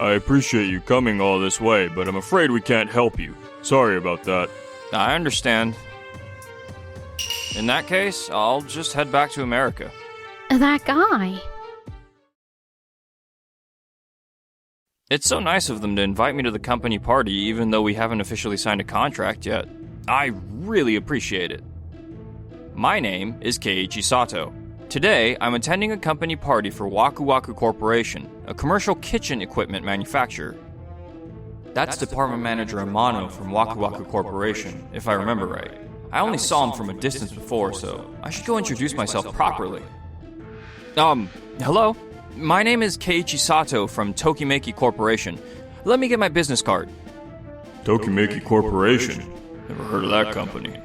I appreciate you coming all this way, but I'm afraid we can't help you. Sorry about that. I understand. In that case, I'll just head back to America. That guy. It's so nice of them to invite me to the company party even though we haven't officially signed a contract yet. I really appreciate it. My name is Keiichi Sato. Today, I'm attending a company party for Waku Waku Corporation, a commercial kitchen equipment manufacturer. That's Department Manager Amano from Waku Waku Corporation, if I remember right. I only saw him from a distance before, so I should go introduce myself properly. Hello? My name is Keiichi Sato from Tokimeki Corporation. Let me get my business card. Tokimeki Corporation? Never heard of that company.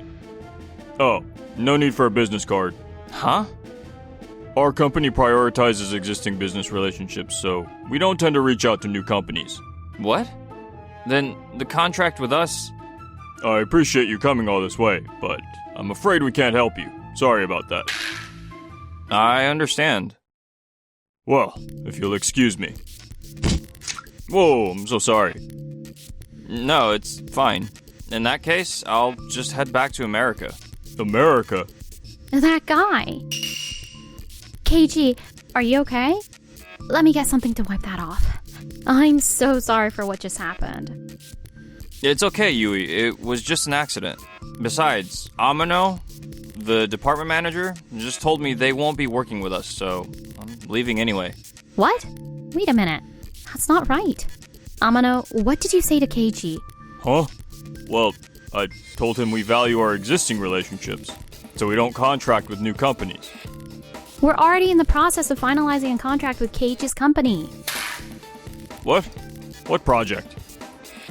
Oh, no need for a business card. Huh? Our company prioritizes existing business relationships, so we don't tend to reach out to new companies. What? Then the contract with us... I appreciate you coming all this way, but I'm afraid we can't help you. Sorry about that. I understand. Well, if you'll excuse me. Whoa, I'm so sorry. No, it's fine. In that case, I'll just head back to America. America? That guy. Keiji, are you okay? Let me get something to wipe that off. I'm so sorry for what just happened. It's okay, Yui. It was just an accident. Besides, Amano, the department manager, just told me they won't be working with us, so I'm leaving anyway. What? Wait a minute. That's not right. Amano, what did you say to Keiji? Huh? Well, I told him we value our existing relationships, so we don't contract with new companies. We're already in the process of finalizing a contract with Keiichi's company. What? What project?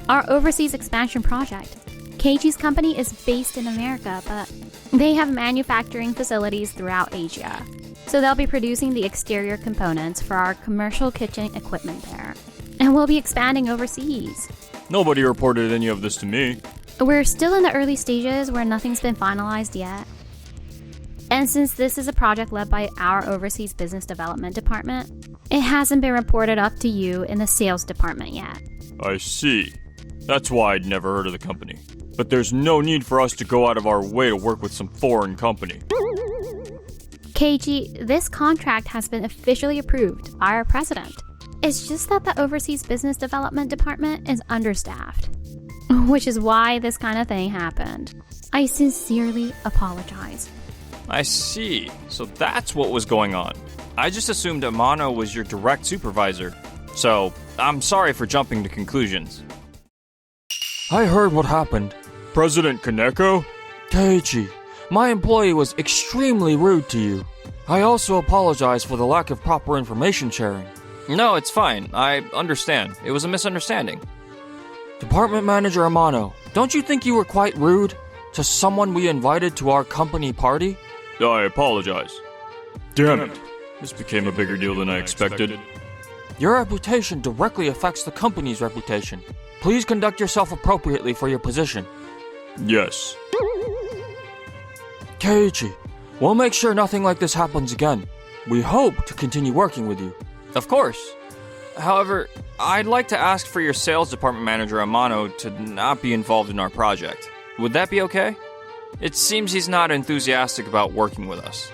Our overseas expansion project. Keiichi's company is based in America, but they have manufacturing facilities throughout Asia. So they'll be producing the exterior components for our commercial kitchen equipment there. And we'll be expanding overseas. Nobody reported any of this to me. We're still in the early stages where nothing's been finalized yet. And since this is a project led by our overseas business development department, it hasn't been reported up to you in the sales department yet. I see. That's why I'd never heard of the company. But there's no need for us to go out of our way to work with some foreign company. Keiichi, this contract has been officially approved by our president. It's just that the overseas business development department is understaffed, which is why this kind of thing happened. I sincerely apologize. I see. So that's what was going on. I just assumed Amano was your direct supervisor. So, I'm sorry for jumping to conclusions. I heard what happened. President Kaneko? Keiichi, my employee was extremely rude to you. I also apologize for the lack of proper information sharing. No, it's fine. I understand. It was a misunderstanding. Department Manager Amano, don't you think you were quite rude to someone we invited to our company party? I apologize. Damn it. This became a bigger deal than I expected. Your reputation directly affects the company's reputation. Please conduct yourself appropriately for your position. Yes. Keiichi, we'll make sure nothing like this happens again. We hope to continue working with you. Of course. However, I'd like to ask for your sales department manager Amano to not be involved in our project. Would that be okay? It seems he's not enthusiastic about working with us.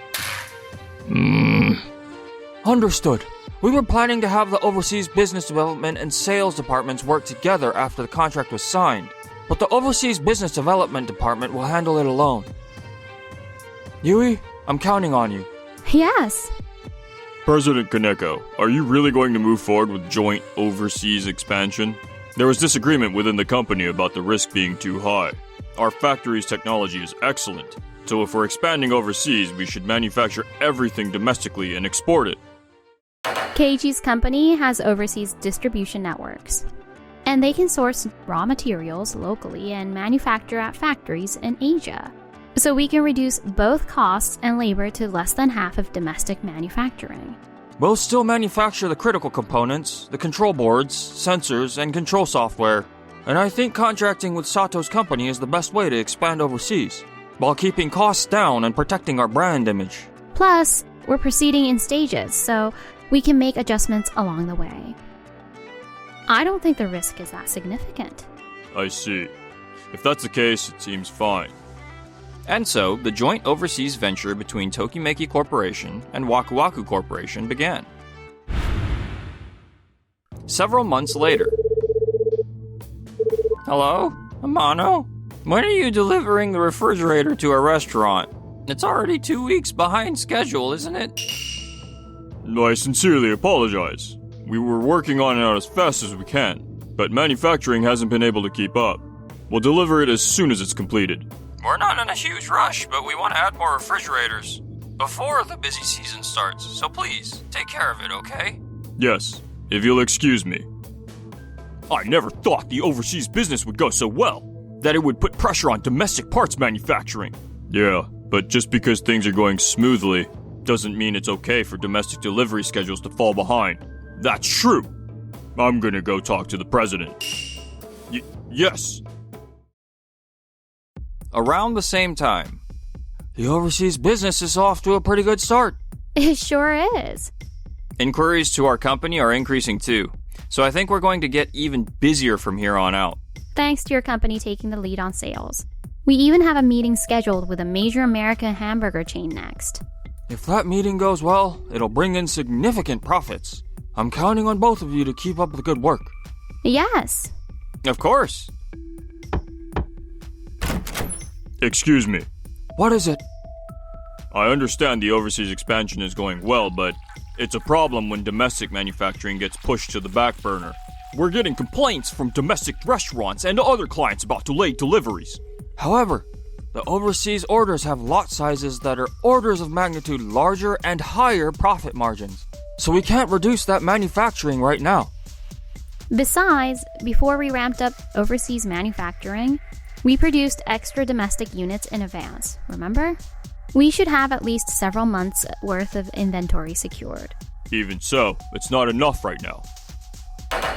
Understood. We were planning to have the overseas business development and sales departments work together after the contract was signed, but the overseas business development department will handle it alone. Yui, I'm counting on you. Yes. President Kaneko, are you really going to move forward with joint overseas expansion? There was disagreement within the company about the risk being too high. Our factory's technology is excellent, so if we're expanding overseas, we should manufacture everything domestically and export it. Keiichi's company has overseas distribution networks, and they can source raw materials locally and manufacture at factories in Asia. So we can reduce both costs and labor to less than half of domestic manufacturing. We'll still manufacture the critical components, the control boards, sensors, and control software. And I think contracting with Sato's company is the best way to expand overseas, while keeping costs down and protecting our brand image. Plus, we're proceeding in stages, so we can make adjustments along the way. I don't think the risk is that significant. I see. If that's the case, it seems fine. And so, the joint overseas venture between Tokimeki Corporation and Waku Waku Corporation began. Several months later. Hello? Amano? When are you delivering the refrigerator to our restaurant? It's already 2 weeks behind schedule, isn't it? I sincerely apologize. We were working on it as fast as we can, but manufacturing hasn't been able to keep up. We'll deliver it as soon as it's completed. We're not in a huge rush, but we want to add more refrigerators before the busy season starts, so please, take care of it, okay? Yes, if you'll excuse me. I never thought the overseas business would go so well, that it would put pressure on domestic parts manufacturing. Yeah, but just because things are going smoothly doesn't mean it's okay for domestic delivery schedules to fall behind. That's true. I'm gonna go talk to the president. Yes. Around the same time, The overseas business is off to a pretty good start. It sure is. inquiries to our company are increasing too, so I think we're going to get even busier from here on out. Thanks to your company taking the lead on sales. We even have a meeting scheduled with a major American hamburger chain next. If that meeting goes well, it'll bring in significant profits. I'm counting on both of you to keep up the good work. Yes. Of course. Excuse me. What is it? I understand the overseas expansion is going well, but it's a problem when domestic manufacturing gets pushed to the back burner. We're getting complaints from domestic restaurants and other clients about delayed deliveries. However, the overseas orders have lot sizes that are orders of magnitude larger and higher profit margins. So we can't reduce that manufacturing right now. Besides, before we ramped up overseas manufacturing, we produced extra domestic units in advance, remember? We should have at least several months' worth of inventory secured. Even so, it's not enough right now.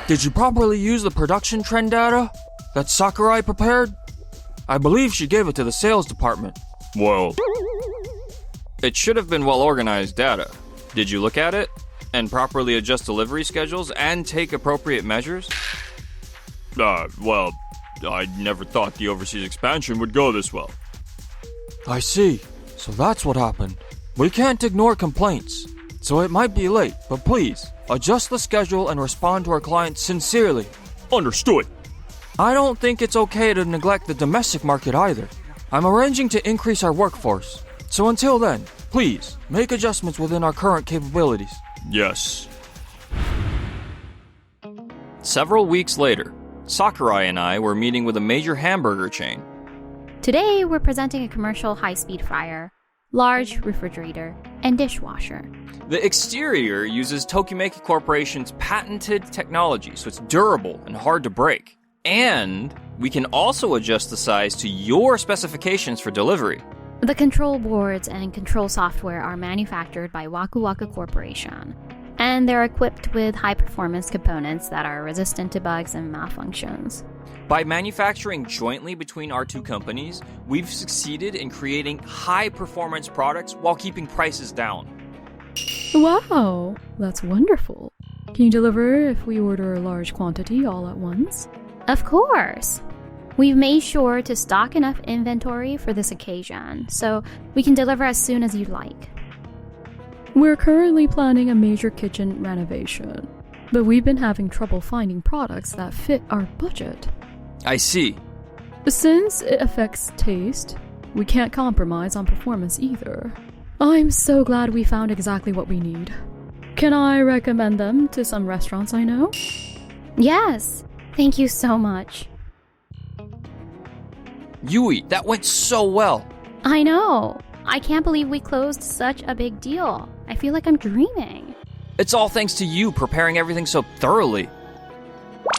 Did you properly use the production trend data that Sakurai prepared? I believe she gave it to the sales department. Well, It should have been well-organized data. Did you look at it? And properly adjust delivery schedules and take appropriate measures? I never thought the overseas expansion would go this well. I see. So that's what happened. We can't ignore complaints. So it might be late, but please, adjust the schedule and respond to our clients sincerely. Understood. I don't think it's okay to neglect the domestic market either. I'm arranging to increase our workforce. So until then, please, make adjustments within our current capabilities. Yes. Several weeks later, Sakurai and I were meeting with a major hamburger chain. Today, we're presenting a commercial high-speed fryer, large refrigerator, and dishwasher. The exterior uses Tokimeki Corporation's patented technology, so it's durable and hard to break. And we can also adjust the size to your specifications for delivery. The control boards and control software are manufactured by Waku Waku Corporation, and they're equipped with high-performance components that are resistant to bugs and malfunctions. By manufacturing jointly between our two companies, we've succeeded in creating high-performance products while keeping prices down. Wow, that's wonderful. Can you deliver if we order a large quantity all at once? Of course! We've made sure to stock enough inventory for this occasion, so we can deliver as soon as you'd like. We're currently planning a major kitchen renovation, but we've been having trouble finding products that fit our budget. I see. Since it affects taste, we can't compromise on performance either. I'm so glad we found exactly what we need. Can I recommend them to some restaurants I know? Yes! Thank you so much. Yui, that went so well. I know! I can't believe we closed such a big deal. I feel like I'm dreaming. It's all thanks to you preparing everything so thoroughly.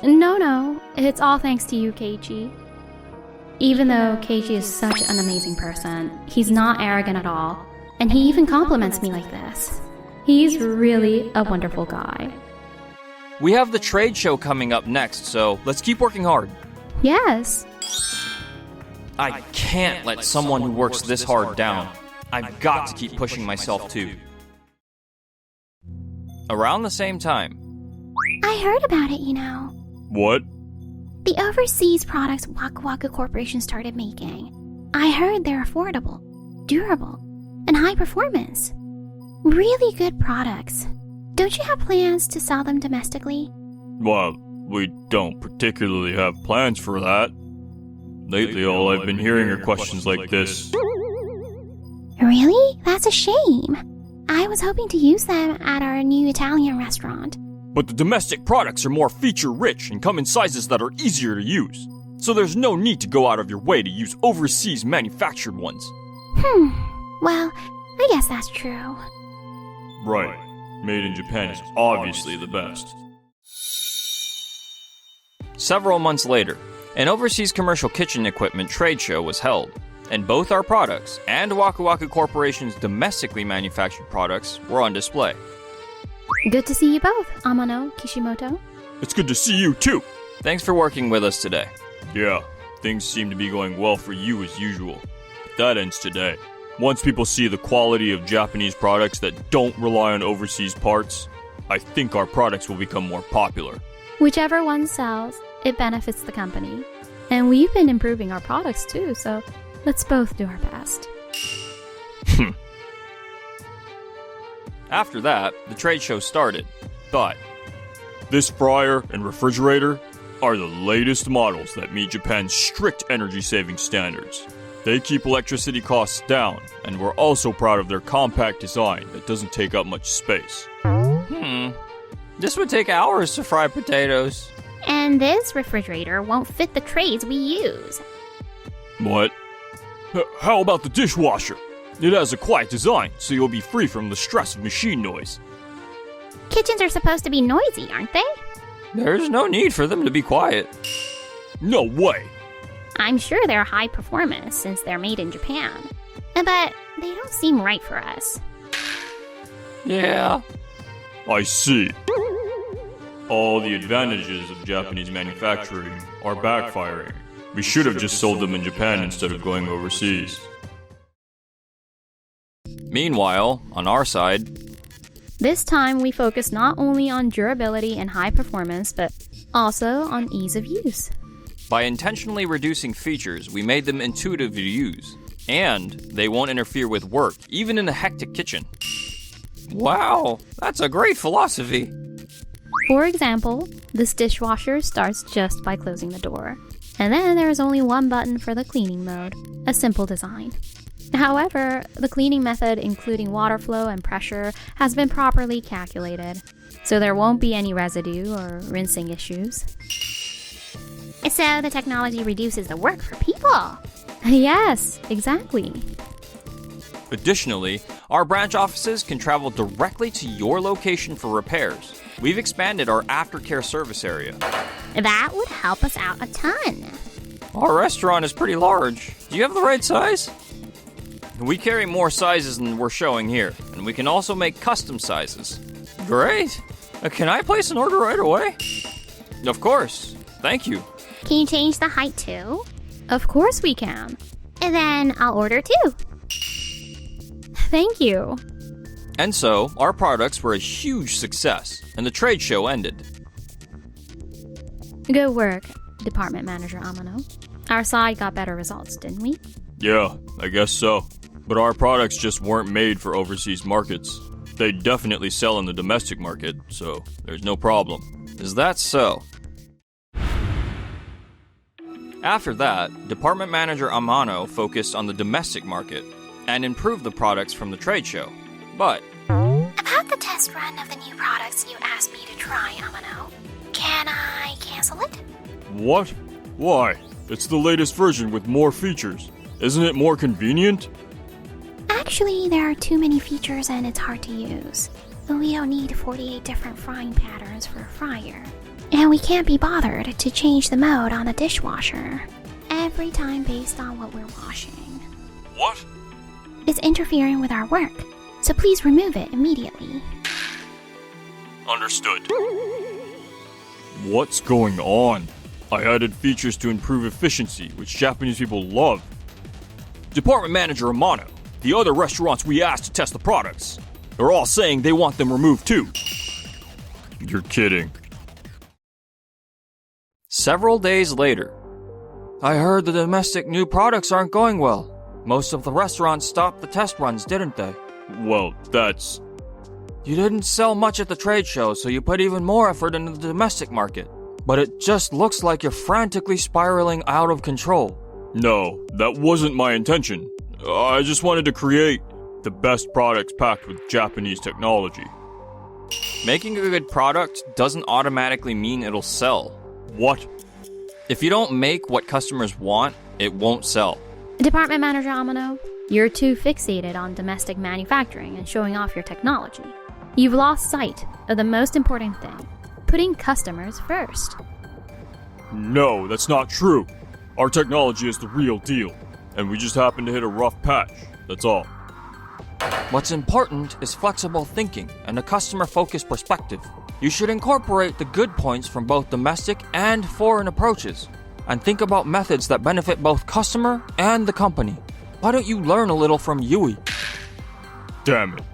No, it's all thanks to you, Keiichi. Even though Keiichi is such an amazing person, he's not arrogant at all, and he even compliments me like this. He's really a wonderful guy. We have the trade show coming up next, so let's keep working hard. Yes. I can't let someone who works this hard down. I've got to keep pushing myself too. Around the same time, I heard about it, you know. What? The overseas products Waka Waka Corporation started making. I heard they're affordable, durable, and high performance. Really good products. Don't you have plans to sell them domestically? Well, we don't particularly have plans for that. Lately, all I've been hearing are questions like this. Really? That's a shame. I was hoping to use them at our new Italian restaurant. But the domestic products are more feature-rich and come in sizes that are easier to use. So there's no need to go out of your way to use overseas manufactured ones. Well, I guess that's true. Right. Made in Japan is obviously the best. Several months later, an overseas commercial kitchen equipment trade show was held, and both our products and Waka Waka Corporation's domestically manufactured products were on display. Good to see you both, Amano, Kishimoto. It's good to see you too. Thanks for working with us today. Yeah, things seem to be going well for you as usual. But that ends today. Once people see the quality of Japanese products that don't rely on overseas parts, I think our products will become more popular. Whichever one sells, it benefits the company. And we've been improving our products too, so let's both do our best. After that, the trade show started, but This fryer and refrigerator are the latest models that meet Japan's strict energy-saving standards. They keep electricity costs down, and we're also proud of their compact design that doesn't take up much space. this would take hours to fry potatoes. And this refrigerator won't fit the trays we use. What? How about the dishwasher? It has a quiet design, so you'll be free from the stress of machine noise. Kitchens are supposed to be noisy, aren't they? There's no need for them to be quiet. No way! I'm sure they're high performance since they're made in Japan. But they don't seem right for us. Yeah. I see. All the advantages of Japanese manufacturing are backfiring. We should have just sold them in Japan instead of going overseas. Meanwhile, on our side, This time we focus not only on durability and high performance, but also on ease of use. by intentionally reducing features, we made them intuitive to use. And they won't interfere with work, even in a hectic kitchen. Wow, that's a great philosophy. For example, this dishwasher starts just by closing the door. And then there is only one button for the cleaning mode, a simple design. However, the cleaning method, including water flow and pressure, has been properly calculated, so there won't be any residue or rinsing issues. So the technology reduces the work for people. Yes, exactly. Additionally, our branch offices can travel directly to your location for repairs. We've expanded our aftercare service area. That would help us out a ton. Our restaurant is pretty large. Do you have the right size? We carry more sizes than we're showing here, and we can also make custom sizes. Great! Can I place an order right away? Of course. Thank you. Can you change the height too? Of course we can. And then I'll order too. Thank you. And so, our products were a huge success, and the trade show ended. Good work, Department Manager Amano. Our side got better results, didn't we? Yeah, I guess so. But our products just weren't made for overseas markets. They definitely sell in the domestic market, so there's no problem. Is that so? After that, Department Manager Amano focused on the domestic market and improved the products from the trade show. But About the test run of the new products you asked me to try, Amano, can I cancel it? What? Why? It's the latest version with more features. Isn't it more convenient? Actually, there are too many features and it's hard to use. We don't need 48 different frying patterns for a fryer. And we can't be bothered to change the mode on the dishwasher every time based on what we're washing. What? It's interfering with our work, so please remove it immediately. Understood. What's going on? I added features to improve efficiency, which Japanese people love. Department Manager Amano, the other restaurants we asked to test the products, they're all saying they want them removed too. You're kidding. Several days later, I heard the domestic new products aren't going well. Most of the restaurants stopped the test runs, didn't they? Well, that's... You didn't sell much at the trade show, so you put even more effort into the domestic market. But it just looks like you're frantically spiraling out of control. No, that wasn't my intention. I just wanted to create the best products packed with Japanese technology. making a good product doesn't automatically mean it'll sell. What? If you don't make what customers want, it won't sell. Department Manager Amano, you're too fixated on domestic manufacturing and showing off your technology. You've lost sight of the most important thing, putting customers first. No, that's not true. Our technology is the real deal, and we just happen to hit a rough patch, that's all. What's important is flexible thinking and a customer-focused perspective. You should incorporate the good points from both domestic and foreign approaches, and think about methods that benefit both customer and the company. Why don't you learn a little from Yui? Damn it.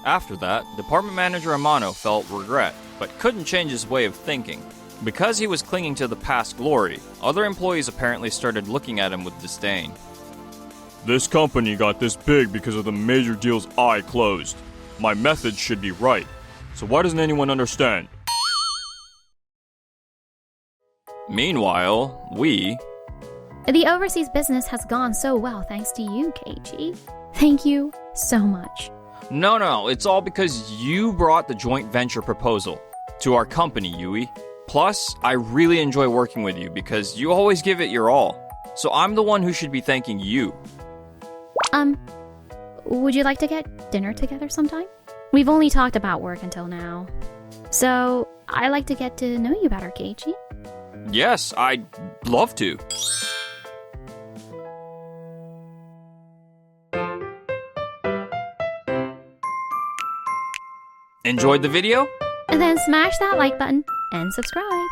After that, Department Manager Amano felt regret, but couldn't change his way of thinking. Because he was clinging to the past glory, other employees apparently started looking at him with disdain. This company got this big because of the major deals I closed. My methods should be right. So why doesn't anyone understand? Meanwhile, The overseas business has gone so well thanks to you, Keiichi. Thank you so much. No, it's all because you brought the joint venture proposal to our company, Yui. Plus, I really enjoy working with you because you always give it your all. So I'm the one who should be thanking you. Would you like to get dinner together sometime? We've only talked about work until now. So, I like to get to know you better, Keiichi. Yes, I'd love to. Enjoyed the video? And then smash that like button and subscribe.